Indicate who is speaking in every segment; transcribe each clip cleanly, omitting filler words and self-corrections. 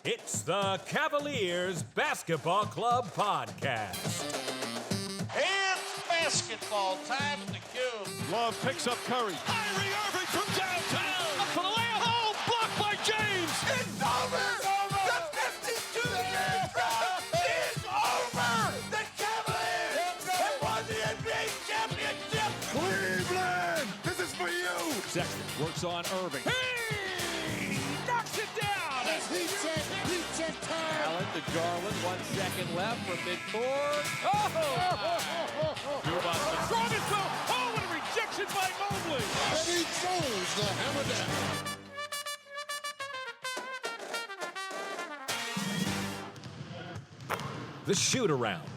Speaker 1: It's the Cavaliers Basketball Club Podcast.
Speaker 2: It's basketball time to kill.
Speaker 3: Love picks up Curry.
Speaker 4: Kyrie Irving from downtown. Up for the layup. Oh, blocked by James.
Speaker 5: It's over. The 52-year drought is over. The Cavaliers have won the NBA championship.
Speaker 3: Cleveland, this is for you.
Speaker 4: Sexton works on Irving. He knocks it down.
Speaker 5: He check time.
Speaker 6: Allen to Garland, 1 second left from midcourt.
Speaker 4: Strongest goal. Oh, what a rejection by Mobley.
Speaker 5: And he throws the hammer down.
Speaker 1: The shoot-around.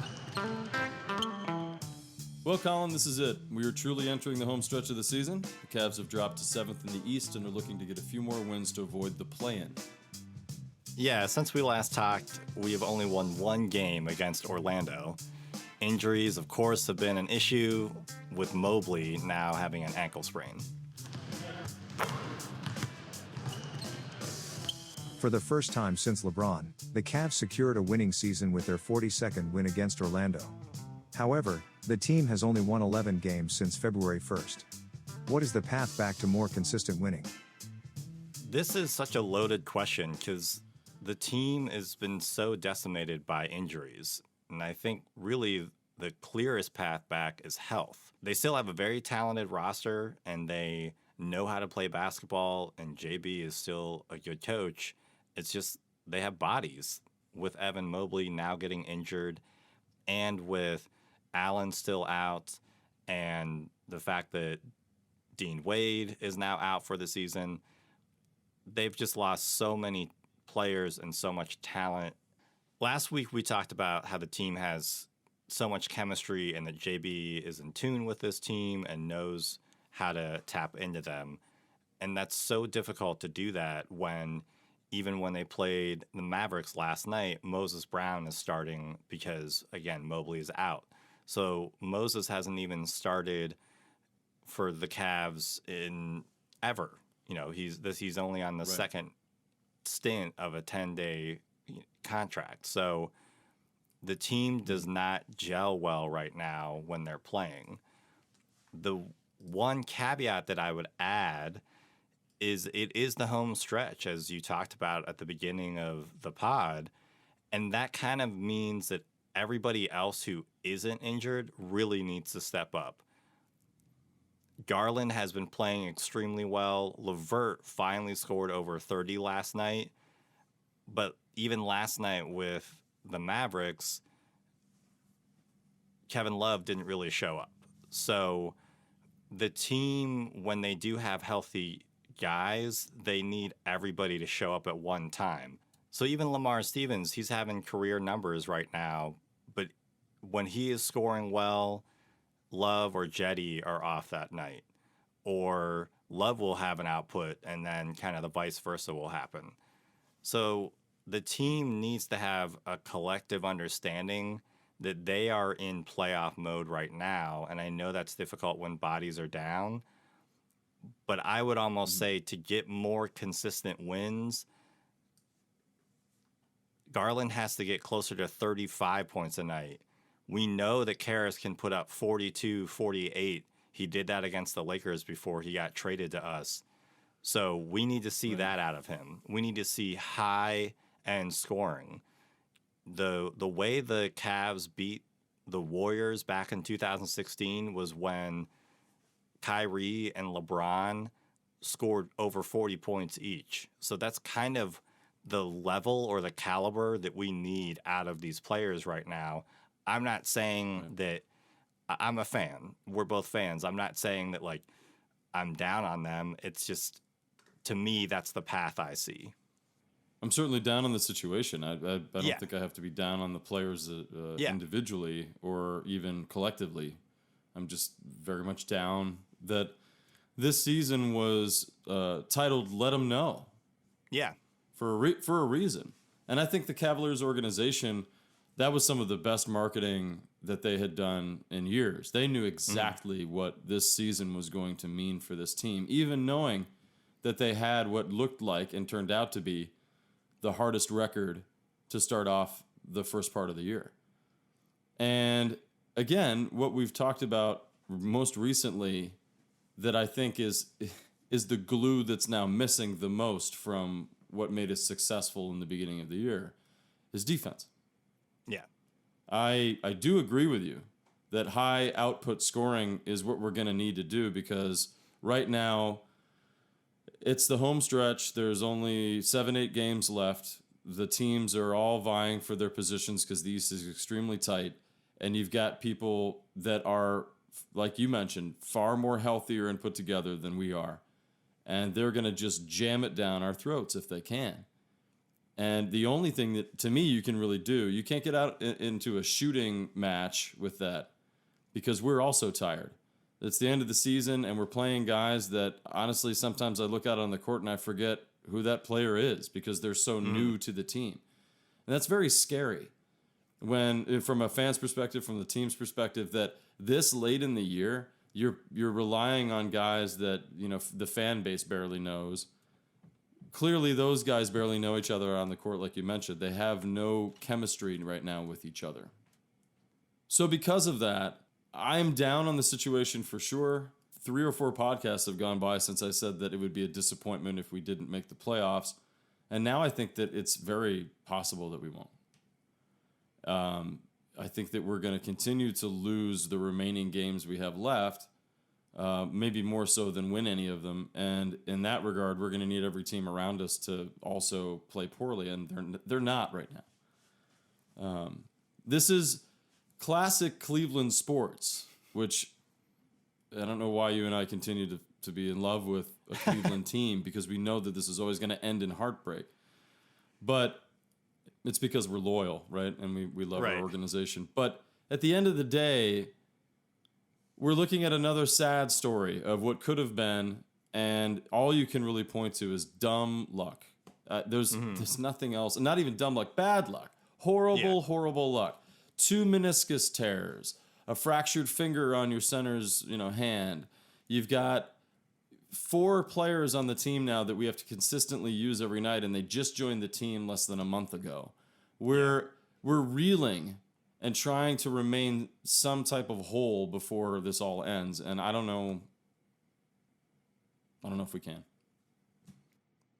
Speaker 7: Well, Colin, this is it. We are truly entering the home stretch of the season. The Cavs have dropped to 7th in the East and are looking to get a few more wins to avoid the play-in.
Speaker 8: Yeah, since we last talked, we have only won one game against Orlando. Injuries, of course, have been an issue, with Mobley now having an ankle sprain.
Speaker 9: For the first time since LeBron, the Cavs secured a winning season with their 42nd win against Orlando. However, the team has only won 11 games since February 1st. What is the path back to more consistent winning?
Speaker 8: This is such a loaded question because the team has been so decimated by injuries, and I think really the clearest path back is health. They still have a very talented roster, and they know how to play basketball, and JB is still a good coach. It's just they have bodies. With Evan Mobley now getting injured, and with Allen still out, and the fact that Dean Wade is now out for the season, they've just lost so many players and so much talent. Last week we talked about how the team has so much chemistry and that JB is in tune with this team and knows how to tap into them. And that's so difficult to do that when, even when they played the Mavericks last night, Moses Brown is starting because, again, Mobley is out. So Moses hasn't even started for the Cavs in ever. You know, he's only on the second stint of a 10-day contract. So the team does not gel well right now when they're playing. The one caveat that I would add is it is the home stretch, as you talked about at the beginning of the pod, and that kind of means that everybody else who isn't injured really needs to step up. Garland has been playing extremely well. LeVert finally scored over 30 last night. But even last night with the Mavericks, Kevin Love didn't really show up. So the team, when they do have healthy guys, they need everybody to show up at one time. So even Lamar Stevens, he's having career numbers right now. But when he is scoring well, Love or Jetty are off that night, or Love will have an output and then kind of the vice versa will happen. So the team needs to have a collective understanding that they are in playoff mode right now. And I know that's difficult when bodies are down, but I would almost say to get more consistent wins, Garland has to get closer to 35 points a night. We know that Caris can put up 42, 48. He did that against the Lakers before he got traded to us. So we need to see that out of him. We need to see high-end scoring. The way the Cavs beat the Warriors back in 2016 was when Kyrie and LeBron scored over 40 points each. So that's kind of the level or the caliber that we need out of these players right now. I'm not saying that I'm a fan. We're both fans. I'm not saying that, like, I'm down on them. It's just, to me, that's the path I see.
Speaker 7: I'm certainly down on the situation. I don't think I have to be down on the players individually or even collectively. I'm just very much down that this season was titled "Let 'Em Know."
Speaker 8: Yeah,
Speaker 7: for a reason. And I think the Cavaliers organization, that was some of the best marketing that they had done in years. They knew exactly what this season was going to mean for this team, even knowing that they had what looked like and turned out to be the hardest record to start off the first part of the year. And again, what we've talked about most recently that I think is the glue that's now missing the most from what made us successful in the beginning of the year is defense.
Speaker 8: Yeah.
Speaker 7: I do agree with you that high output scoring is what we're going to need to do, because right now it's the home stretch. There's only 7-8 games left. The teams are all vying for their positions because the East is extremely tight. And you've got people that are, like you mentioned, far more healthier and put together than we are. And they're going to just jam it down our throats if they can. And the only thing that, to me, you can really do, you can't get out into a shooting match with that because we're also tired. It's the end of the season, and we're playing guys that, honestly, sometimes I look out on the court and I forget who that player is because they're so new to the team. And that's very scary when, from a fan's perspective, from the team's perspective, that this late in the year, you're relying on guys that, the fan base barely knows. Clearly, those guys barely know each other on the court, like you mentioned. They have no chemistry right now with each other. So because of that, I'm down on the situation for sure. 3 or 4 podcasts have gone by since I said that it would be a disappointment if we didn't make the playoffs. And now I think that it's very possible that we won't. I think that we're going to continue to lose the remaining games we have left. Maybe more so than win any of them. And in that regard, we're going to need every team around us to also play poorly, and they're not right now. This is classic Cleveland sports, which I don't know why you and I continue to be in love with a Cleveland team, because we know that this is always going to end in heartbreak. But it's because we're loyal, right? And we love our organization. But at the end of the day, we're looking at another sad story of what could have been, and all you can really point to is dumb luck. There's nothing else, and not even dumb luck, bad luck. Horrible luck. 2 meniscus tears, a fractured finger on your center's hand. You've got 4 players on the team now that we have to consistently use every night, and they just joined the team less than a month ago. We're reeling and trying to remain some type of whole before this all ends. And I don't know if we can.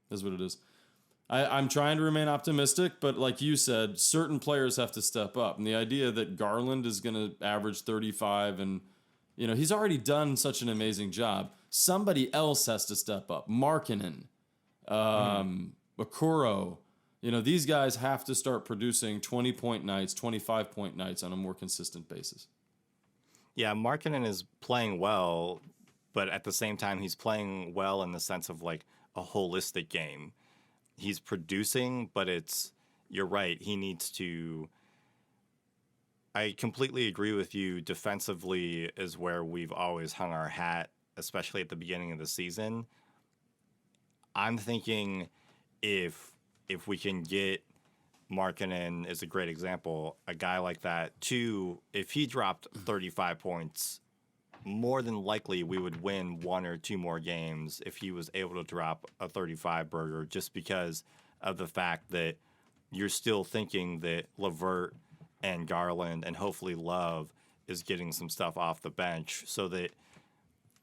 Speaker 7: That's what it is. I'm trying to remain optimistic, but like you said, certain players have to step up. And the idea that Garland is going to average 35 and, he's already done such an amazing job. Somebody else has to step up. Markkanen, Okoro. These guys have to start producing 20-point nights, 25-point nights on a more consistent basis.
Speaker 8: Yeah, Markkanen is playing well, but at the same time, he's playing well in the sense of like a holistic game. He's producing, but you're right, he needs to... I completely agree with you. Defensively is where we've always hung our hat, especially at the beginning of the season. I'm thinking if we can get Markkanen is a great example, a guy like that, if he dropped 35 points, more than likely we would win 1 or 2 more games if he was able to drop a 35 burger, just because of the fact that you're still thinking that LeVert and Garland and hopefully Love is getting some stuff off the bench, so that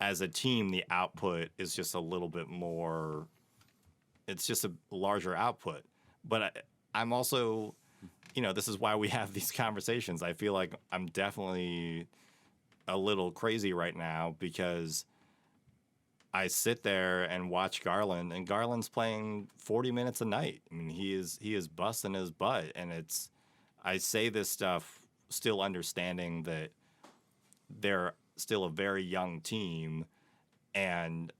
Speaker 8: as a team, the output is just a little bit more, it's just a larger output. But I'm also, this is why we have these conversations. I feel like I'm definitely a little crazy right now because I sit there and watch Garland, and Garland's playing 40 minutes a night. I mean, he is busting his butt, and I say this stuff still understanding that they're still a very young team, and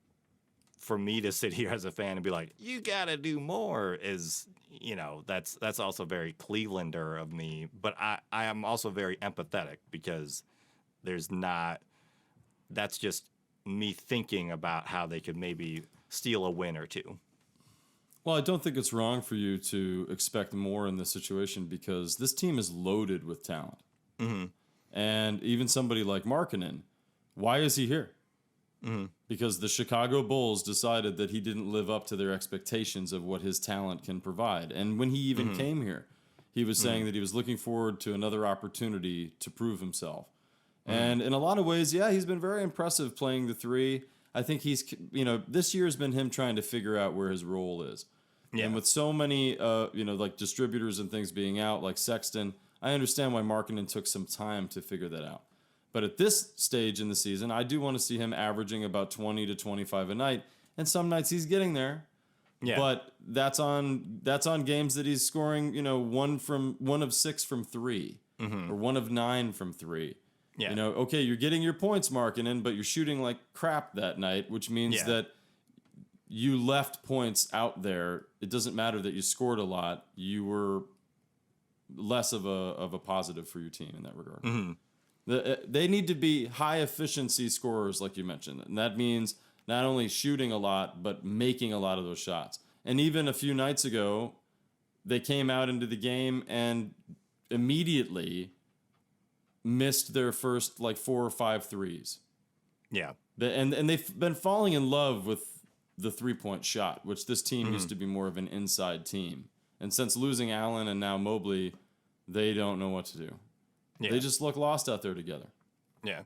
Speaker 8: for me to sit here as a fan and be like, you got to do more is, that's also very Clevelander of me. But I am also very empathetic because that's just me thinking about how they could maybe steal a win or 2.
Speaker 7: Well, I don't think it's wrong for you to expect more in this situation because this team is loaded with talent. Mm-hmm. And even somebody like Markkanen, why is he here? because the Chicago Bulls decided that he didn't live up to their expectations of what his talent can provide. And when he even came here, he was saying that he was looking forward to another opportunity to prove himself. And in a lot of ways, yeah, he's been very impressive playing the three. I think he's, this year has been him trying to figure out where his role is. Yeah. And with so many, like distributors and things being out, like Sexton, I understand why Markkanen took some time to figure that out. But at this stage in the season, I do want to see him averaging about 20 to 25 a night. And some nights he's getting there. Yeah. But that's on games that he's scoring, 1 of 6 from 3 or 1 of 9 from 3. Yeah. Okay, you're getting your points, Markkanen, but you're shooting like crap that night, which means that you left points out there. It doesn't matter that you scored a lot. You were less of a positive for your team in that regard. They need to be high efficiency scorers, like you mentioned. And that means not only shooting a lot, but making a lot of those shots. And even a few nights ago, they came out into the game and immediately missed their first 4 or 5 threes. Yeah. And they've been falling in love with the 3-point shot, which this team used to be more of an inside team. And since losing Allen and now Mobley, they don't know what to do. Yeah. They just look lost out there together.
Speaker 8: Yeah.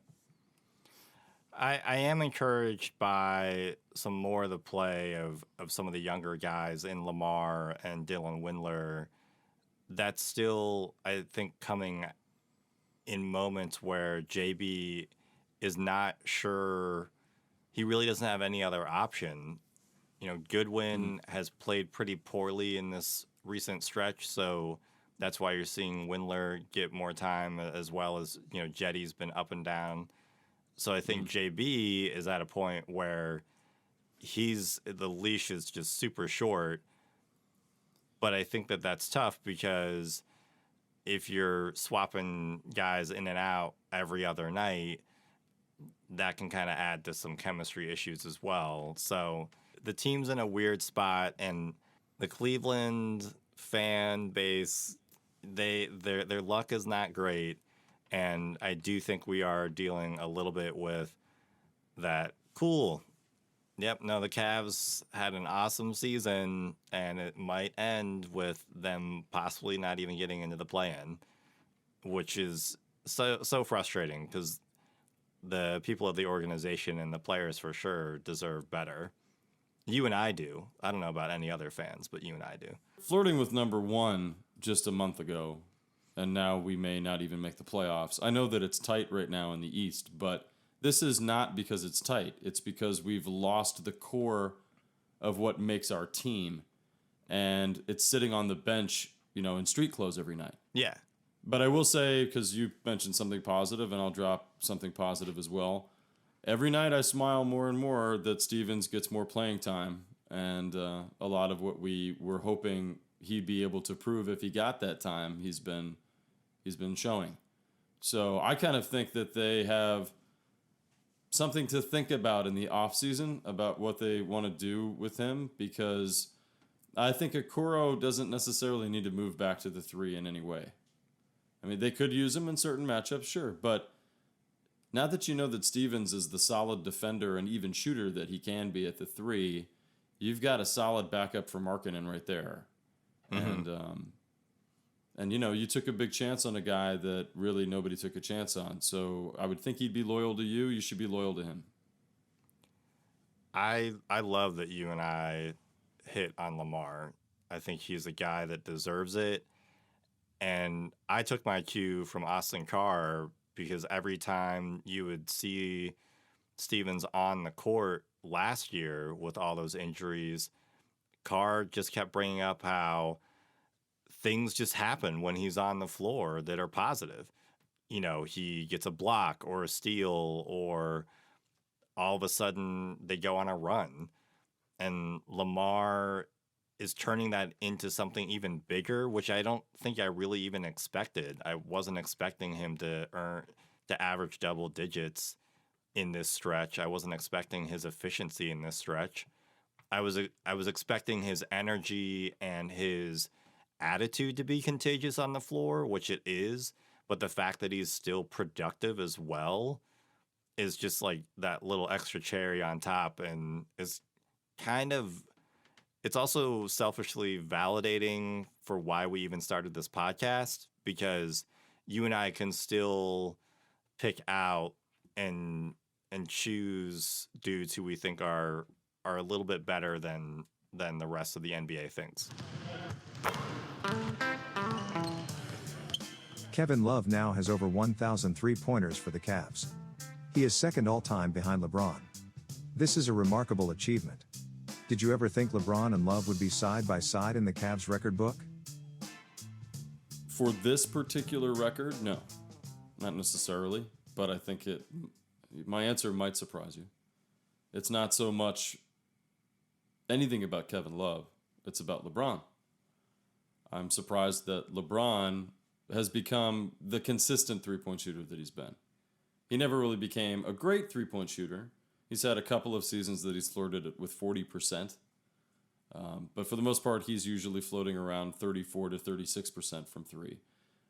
Speaker 8: I am encouraged by some more of the play of some of the younger guys in Lamar and Dylan Windler. That's still, I think, coming in moments where JB is not sure. He really doesn't have any other option. Goodwin has played pretty poorly in this recent stretch, so that's why you're seeing Windler get more time, as well as, Jetty's been up and down. So I think JB is at a point where the leash is just super short. But I think that's tough because if you're swapping guys in and out every other night, that can kind of add to some chemistry issues as well. So the team's in a weird spot, and the Cleveland fan base, their luck is not great. And I do think we are dealing a little bit with that. Cool. Yep, no, the Cavs had an awesome season, and it might end with them possibly not even getting into the play-in, which is so frustrating because the people of the organization and the players for sure deserve better. You and I do. I don't know about any other fans, but you and I do.
Speaker 7: Flirting with number 1 just a month ago, and now we may not even make the playoffs. I know that it's tight right now in the East, but this is not because it's tight. It's because we've lost the core of what makes our team, and it's sitting on the bench, in street clothes every night. Yeah. But I will say, because you mentioned something positive, and I'll drop something positive as well. Every night I smile more and more that Stevens gets more playing time, and a lot of what we were hoping he'd be able to prove if he got that time, he's been showing. So I kind of think that they have something to think about in the offseason about what they want to do with him, because I think Okoro doesn't necessarily need to move back to the 3 in any way. I mean, they could use him in certain matchups, sure, but now that you know that Stevens is the solid defender and even shooter that he can be at the 3, you've got a solid backup for Markkanen right there. And you took a big chance on a guy that really nobody took a chance on. So I would think he'd be loyal to you. You should be loyal to him.
Speaker 8: I love that you and I hit on Lamar. I think he's a guy that deserves it. And I took my cue from Austin Carr because every time you would see Stevens on the court last year with all those injuries, Carr just kept bringing up how things just happen when he's on the floor that are positive. He gets a block or a steal, or all of a sudden they go on a run. And Lamar is turning that into something even bigger, which I don't think I really even expected. I wasn't expecting him to average double digits in this stretch. I wasn't expecting his efficiency in this stretch. I was expecting his energy and his attitude to be contagious on the floor, which it is, but the fact that he's still productive as well is just like that little extra cherry on top, and it's also selfishly validating for why we even started this podcast, because you and I can still pick out and choose dudes who we think are a little bit better than the rest of the NBA thinks.
Speaker 9: Kevin Love now has over 1,000 three-pointers for the Cavs. He is second all-time behind LeBron. This is a remarkable achievement. Did you ever think LeBron and Love would be side by side in the Cavs record book?
Speaker 7: For this particular record, no. Not necessarily, but I think my answer might surprise you. It's not so much anything about Kevin Love, it's about LeBron. I'm surprised that LeBron has become the consistent three-point shooter that he's been. He never really became a great three-point shooter. He's had a couple of seasons that he's flirted with 40%. But for the most part, he's usually floating around 34 to 36% from three.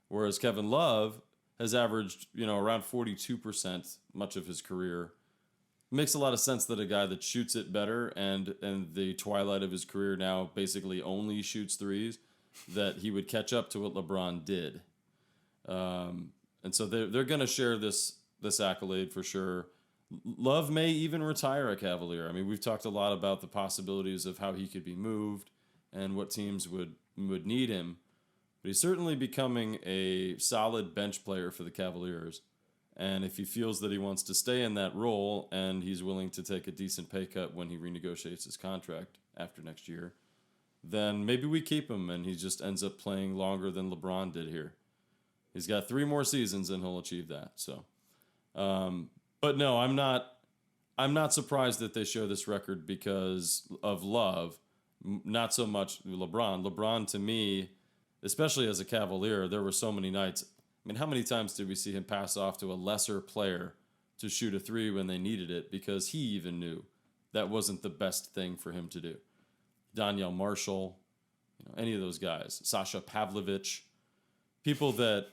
Speaker 7: Whereas Kevin Love has averaged, around 42% much of his career. Makes a lot of sense that a guy that shoots it better and the twilight of his career now basically only shoots threes, that he would catch up to what LeBron did. And so they're going to share this accolade for sure. Love may even retire a Cavalier. I mean, we've talked a lot about the possibilities of how he could be moved and what teams would need him. But he's certainly becoming a solid bench player for the Cavaliers. And if he feels that he wants to stay in that role and he's willing to take a decent pay cut when he renegotiates his contract after next year, then maybe we keep him and he just ends up playing longer than LeBron did here. He's got 3 more seasons and he'll achieve that. So, but no, I'm not surprised that they show this record because of Love, not so much LeBron. LeBron, to me, especially as a Cavalier, there were so many nights. I mean, how many times did we see him pass off to a lesser player to shoot a three when they needed it because he even knew that wasn't the best thing for him to do? Donyell Marshall, any of those guys, Sasha Pavlovich, people that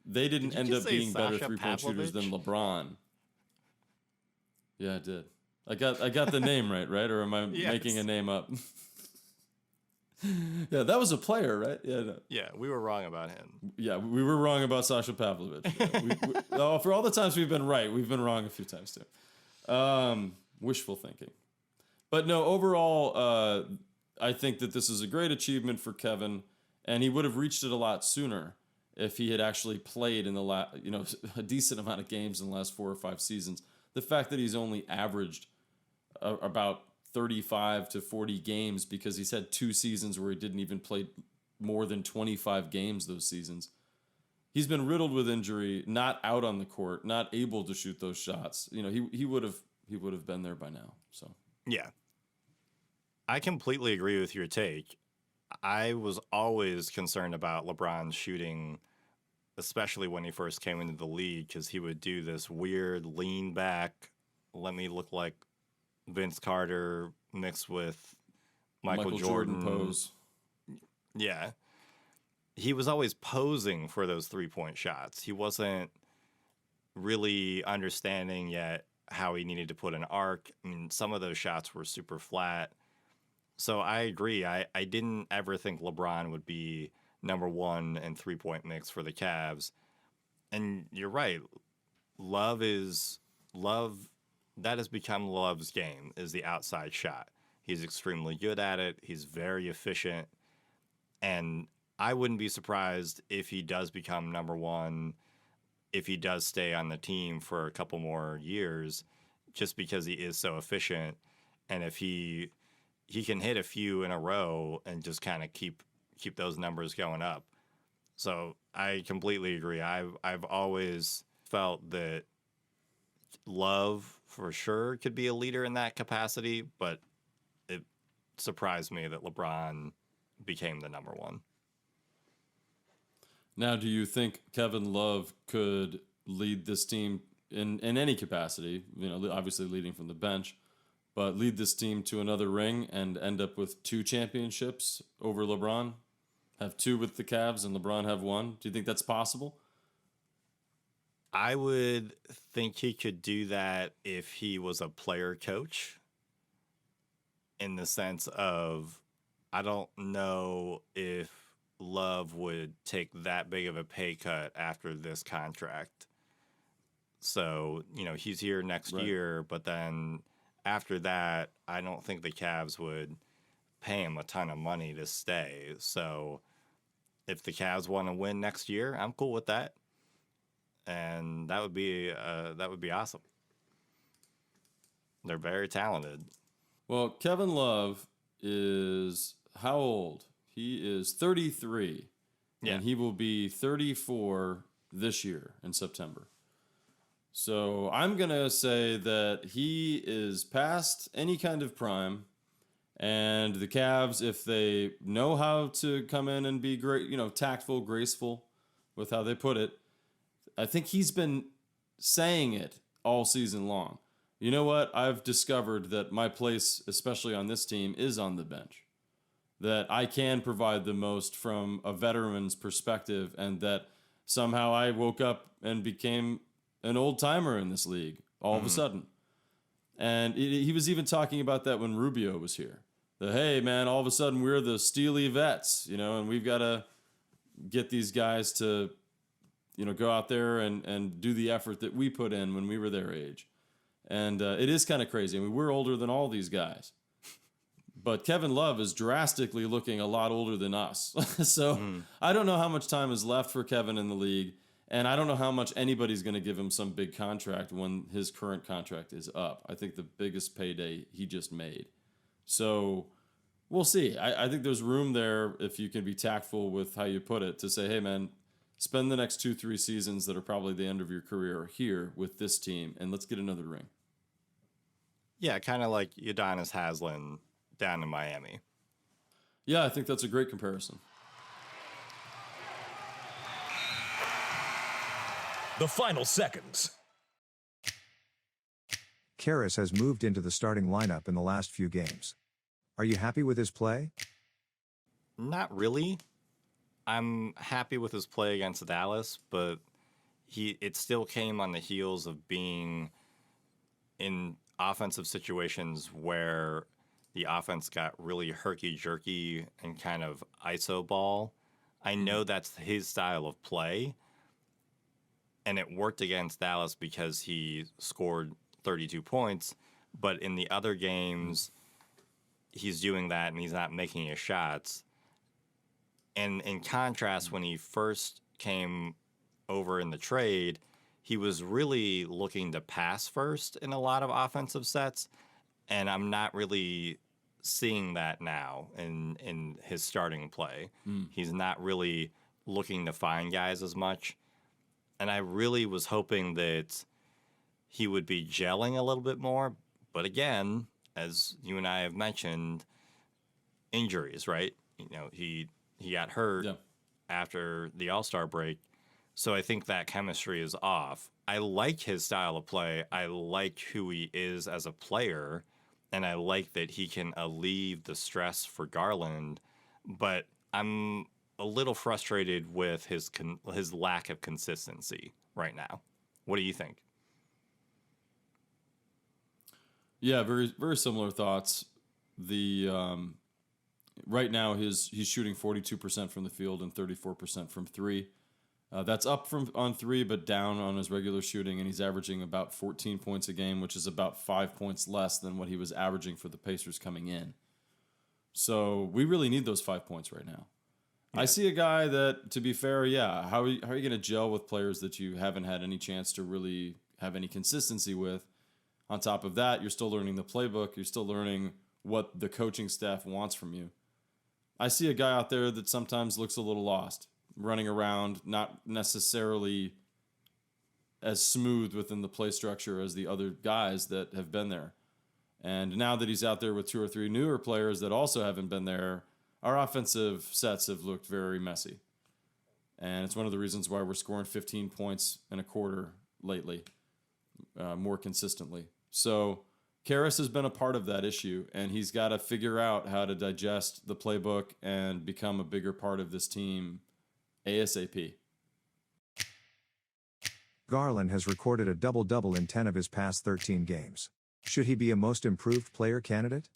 Speaker 7: they didn't end up being better three-point shooters than LeBron. Yeah, I did. I got the name right? Or am I making a name up? Yeah, that was a player, right? Yeah, no.
Speaker 8: Yeah, we were wrong about him.
Speaker 7: Yeah, we were wrong about Sasha Pavlovich. Yeah, for all the times we've been right, we've been wrong a few times too. Wishful thinking. But no, overall, I think that this is a great achievement for Kevin, and he would have reached it a lot sooner if he had actually played in a decent amount of games in the last 4 or 5 seasons. The fact that he's only averaged about 35 to 40 games because he's had 2 seasons where he didn't even play more than 25 games those seasons. He's been riddled with injury, not out on the court, not able to shoot those shots. He would have been there by now. So
Speaker 8: yeah, I completely agree with your take. I was always concerned about LeBron shooting, especially when he first came into the league, because he would do this weird lean back, let me look like Vince Carter mixed with Michael Jordan
Speaker 7: pose.
Speaker 8: Yeah. He was always posing for those 3-point shots. He wasn't really understanding yet how he needed to put an arc. I mean, some of those shots were super flat. So I agree. I didn't ever think LeBron would be number 1 in 3-point mix for the Cavs. And you're right. Love, that has become Love's game, is the outside shot. He's extremely good at it. He's very efficient. And I wouldn't be surprised if he does become number 1, if he does stay on the team for a couple more years, just because he is so efficient. And if he can hit a few in a row and just kind of keep those numbers going up. So I completely agree. I've always felt that Love for sure could be a leader in that capacity, but it surprised me that LeBron became the number 1.
Speaker 7: Now, do you think Kevin Love could lead this team in any capacity, obviously leading from the bench, but lead this team to another ring and end up with 2 championships over LeBron? Have 2 with the Cavs and LeBron have 1? Do you think that's possible?
Speaker 8: I would think he could do that if he was a player coach, in the sense of, I don't know if Love would take that big of a pay cut after this contract. So, he's here next year, but then after that, I don't think the Cavs would pay him a ton of money to stay. So if the Cavs want to win next year, I'm cool with that. And that would be awesome. They're very talented.
Speaker 7: Well, Kevin Love is how old? He is 33, and he will be 34 this year in September. So I'm going to say that he is past any kind of prime, and the Cavs, if they know how to come in and be great, tactful, graceful with how they put it, I think he's been saying it all season long. You know what? I've discovered that my place, especially on this team, is on the bench. That I can provide the most from a veteran's perspective, and that somehow I woke up and became an old-timer in this league all of a sudden. And he was even talking about that when Rubio was here. That, hey, man, all of a sudden we're the steely vets, and we've got to get these guys to, go out there and do the effort that we put in when we were their age. And it is kind of crazy. I mean, we're older than all these guys. But Kevin Love is drastically looking a lot older than us. So I don't know how much time is left for Kevin in the league. And I don't know how much anybody's going to give him some big contract when his current contract is up. I think the biggest payday he just made. So we'll see. I think there's room there, if you can be tactful with how you put it, to say, hey, man, spend the next 2-3 seasons that are probably the end of your career here with this team, and let's get another ring.
Speaker 8: Yeah, kind of like Udonis Haslem down in Miami.
Speaker 7: Yeah, I think that's a great comparison.
Speaker 1: The final seconds.
Speaker 9: Caris has moved into the starting lineup in the last few games. Are you happy with his play?
Speaker 8: Not really. I'm happy with his play against Dallas, but it still came on the heels of being in offensive situations where the offense got really herky-jerky and kind of iso ball. I know that's his style of play, and it worked against Dallas because he scored 32 points, but in the other games, he's doing that and he's not making his shots. And in contrast, when he first came over in the trade, he was really looking to pass first in a lot of offensive sets, and I'm not really seeing that now in his starting play. He's not really looking to find guys as much, and I really was hoping that he would be gelling a little bit more, but again, as you and I have mentioned, injuries, right? He got hurt after the All-Star break, so I think that chemistry is off. I like his style of play. I like who he is as a player, and I like that he can alleviate the stress for Garland, but I'm a little frustrated with his lack of consistency right now. What do you think?
Speaker 7: Yeah, very very similar thoughts. The right now he's shooting 42% from the field and 34% from three. That's up from on three, but down on his regular shooting, and he's averaging about 14 points a game, which is about 5 points less than what he was averaging for the Pacers coming in. So we really need those 5 points right now. Yeah. I see a guy that, to be fair, how are you going to gel with players that you haven't had any chance to really have any consistency with? On top of that, you're still learning the playbook. You're still learning what the coaching staff wants from you. I see a guy out there that sometimes looks a little lost, running around, not necessarily as smooth within the play structure as the other guys that have been there. And now that he's out there with 2 or 3 newer players that also haven't been there, our offensive sets have looked very messy. And it's one of the reasons why we're scoring 15 points in a quarter lately, more consistently. So Caris has been a part of that issue, and he's got to figure out how to digest the playbook and become a bigger part of this team ASAP.
Speaker 9: Garland has recorded a double-double in 10 of his past 13 games. Should he be a most improved player candidate?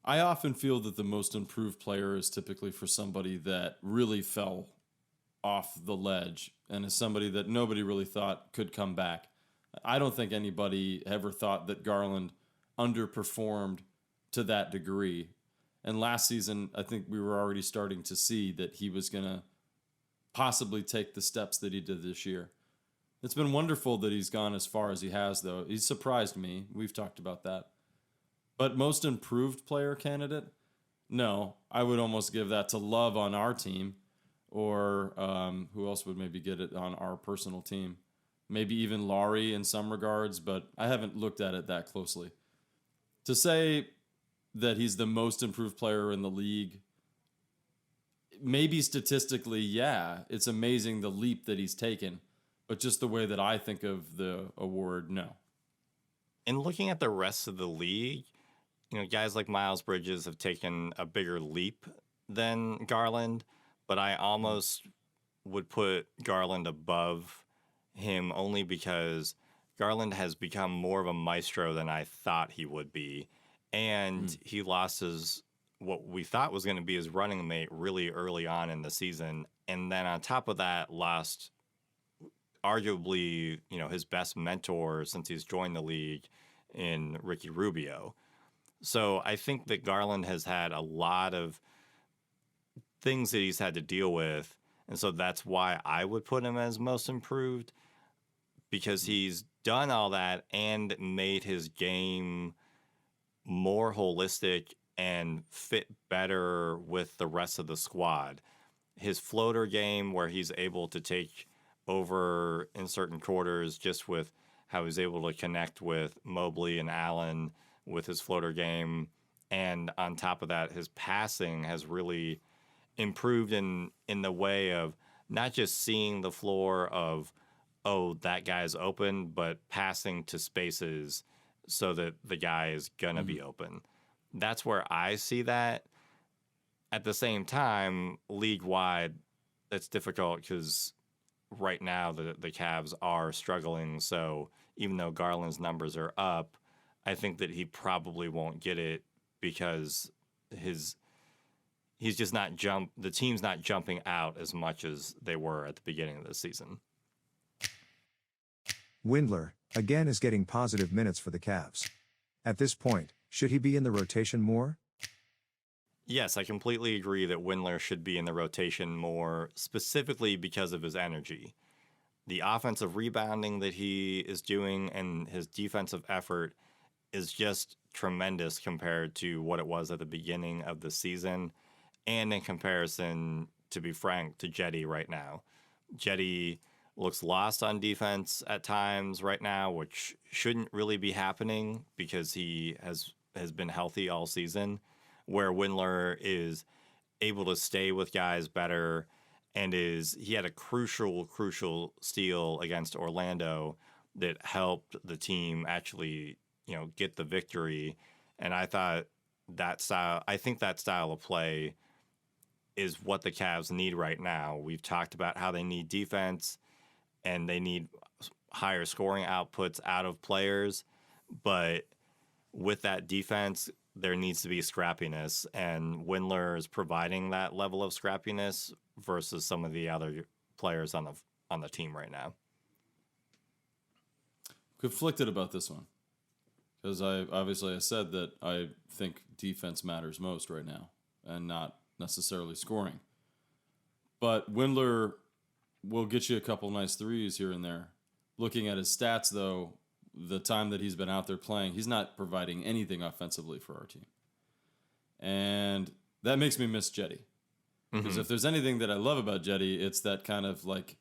Speaker 7: I often feel that the most improved player is typically for somebody that really fell off the ledge and is somebody that nobody really thought could come back. I don't think anybody ever thought that Garland underperformed to that degree. And last season, I think we were already starting to see that he was going to possibly take the steps that he did this year. It's been wonderful that he's gone as far as he has, though. He's surprised me. We've talked about that. But most improved player candidate? No, I would almost give that to Love on our team, or who else would maybe get it on our personal team? Maybe even Laurie in some regards, but I haven't looked at it that closely. To say that he's the most improved player in the league, maybe statistically, yeah, it's amazing the leap that he's taken, but just the way that I think of the award, no.
Speaker 8: In looking at the rest of the league, guys like Miles Bridges have taken a bigger leap than Garland, but I almost would put Garland above him only because Garland has become more of a maestro than I thought he would be. And he lost what we thought was going to be his running mate really early on in the season. And then on top of that, lost arguably, his best mentor since he's joined the league in Ricky Rubio. So I think that Garland has had a lot of things that he's had to deal with. And so that's why I would put him as most improved, because he's done all that and made his game more holistic and fit better with the rest of the squad. His floater game, where he's able to take over in certain quarters just with how he's able to connect with Mobley and Allen with his floater game. And on top of that, his passing has really improved in the way of not just seeing the floor of, oh, that guy's open, but passing to spaces so that the guy is going to be open. That's where I see that. At the same time, league-wide, it's difficult because right now the Cavs are struggling. So even though Garland's numbers are up, I think that he probably won't get it because he's just not the team's not jumping out as much as they were at the beginning of the season.
Speaker 9: Windler, again, is getting positive minutes for the Cavs. At this point, should he be in the rotation more?
Speaker 8: Yes, I completely agree that Windler should be in the rotation more, specifically because of his energy. The offensive rebounding that he is doing and his defensive effort is just tremendous compared to what it was at the beginning of the season, and in comparison, to be frank, to Jetty right now. Jetty looks lost on defense at times right now, which shouldn't really be happening because he has been healthy all season, where Windler is able to stay with guys better and he had a crucial steal against Orlando that helped the team actually, get the victory. And I think that style of play is what the Cavs need right now. We've talked about how they need defense and they need higher scoring outputs out of players, but with that defense, there needs to be scrappiness, and Windler is providing that level of scrappiness versus some of the other players on the team right now.
Speaker 7: Conflicted about this one, because I said that I think defense matters most right now, and not necessarily scoring. But Windler will get you a couple nice threes here and there. Looking at his stats, though, the time that he's been out there playing, he's not providing anything offensively for our team. And that makes me miss Jetty. Because if there's anything that I love about Jetty, it's that kind of like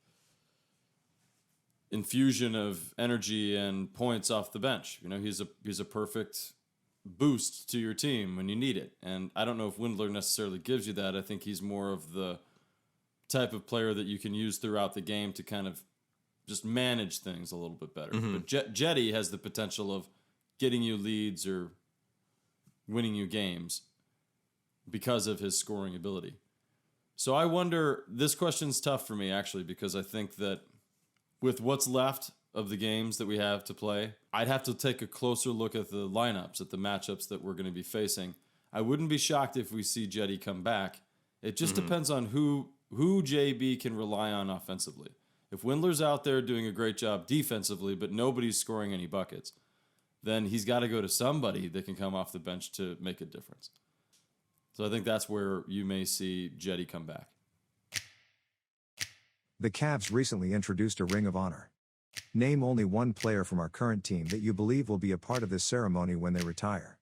Speaker 7: infusion of energy and points off the bench. He's a perfect boost to your team when you need it. And I don't know if Windler necessarily gives you that. I think he's more of the type of player that you can use throughout the game to kind of just manage things a little bit better. But Jetty has the potential of getting you leads or winning you games because of his scoring ability. So I wonder, this question's tough for me actually, because I think that with what's left of the games that we have to play, I'd have to take a closer look at the lineups, at the matchups that we're going to be facing. I wouldn't be shocked if we see Jetty come back. It just depends on who JB can rely on offensively. If Windler's out there doing a great job defensively, but nobody's scoring any buckets, then he's got to go to somebody that can come off the bench to make a difference. So I think that's where you may see Jetty come back.
Speaker 9: The Cavs recently introduced a Ring of Honor. Name only one player from our current team that you believe will be a part of this ceremony when they retire.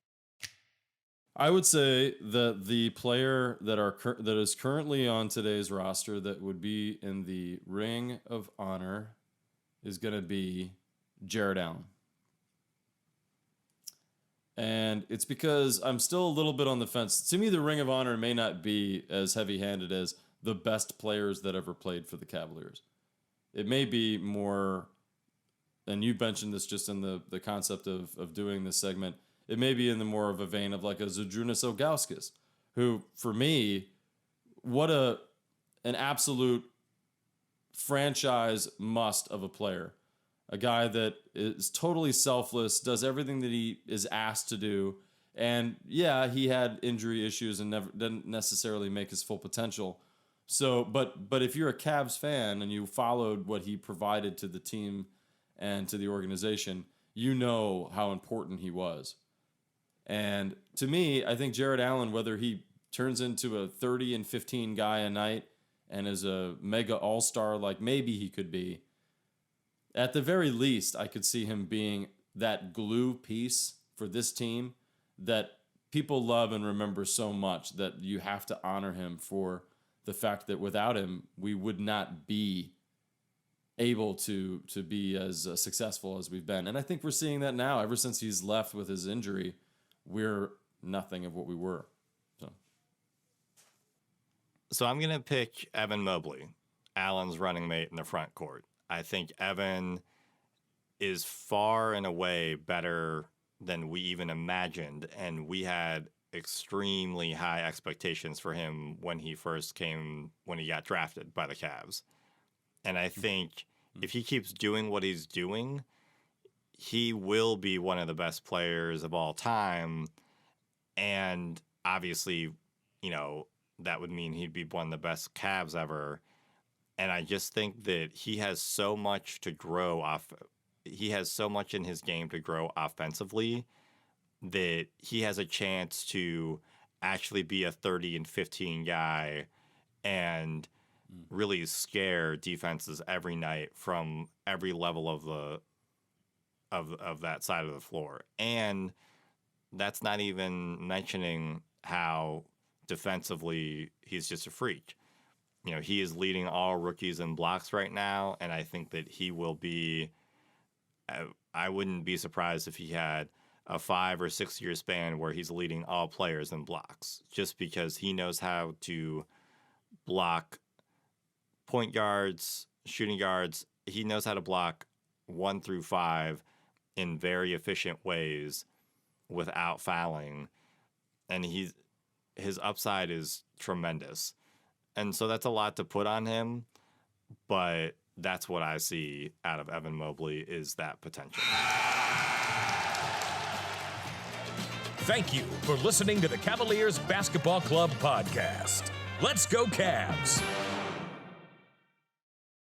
Speaker 7: I would say that the player that is currently on today's roster that would be in the Ring of Honor is going to be Jared Allen. And it's because I'm still a little bit on the fence. To me, the Ring of Honor may not be as heavy-handed as the best players that ever played for the Cavaliers. It may be more, and you mentioned this just in the concept of doing this segment, it may be in the more of a vein of like a Zydrunas Ilgauskas, who, for me, what an absolute franchise must of a player. A guy that is totally selfless, does everything that he is asked to do. And yeah, he had injury issues and didn't necessarily make his full potential. So, but if you're a Cavs fan and you followed what he provided to the team and to the organization, you know how important he was. And to me, I think Jared Allen, whether he turns into a 30 and 15 guy a night and is a mega all-star like maybe he could be, at the very least, I could see him being that glue piece for this team that people love and remember so much that you have to honor him for the fact that without him, we would not be able to be as successful as we've been. And I think we're seeing that now. Ever since he's left with his injury, we're nothing of what we were.
Speaker 8: So I'm going to pick Evan Mobley, Allen's running mate in the front court. I think Evan is far and away better than we even imagined, and we had extremely high expectations for him when he got drafted by the Cavs. And I think if he keeps doing what he's doing, he will be one of the best players of all time. And obviously, that would mean he'd be one of the best Cavs ever. And I just think that he has so much to grow off. He has so much in his game to grow offensively that he has a chance to actually be a 30 and 15 guy and really scare defenses every night from every level of that side of the floor. And that's not even mentioning how defensively he's just a freak. He is leading all rookies in blocks right now, and I think that he will be I wouldn't be surprised if he had a 5 or 6 year span where he's leading all players in blocks, just because he knows how to block point guards, shooting guards. He knows how to block 1 through 5 in very efficient ways without fouling. And his upside is tremendous. And so that's a lot to put on him, but that's what I see out of Evan Mobley is that potential.
Speaker 1: Thank you for listening to the Cavaliers Basketball Club podcast. Let's go Cavs!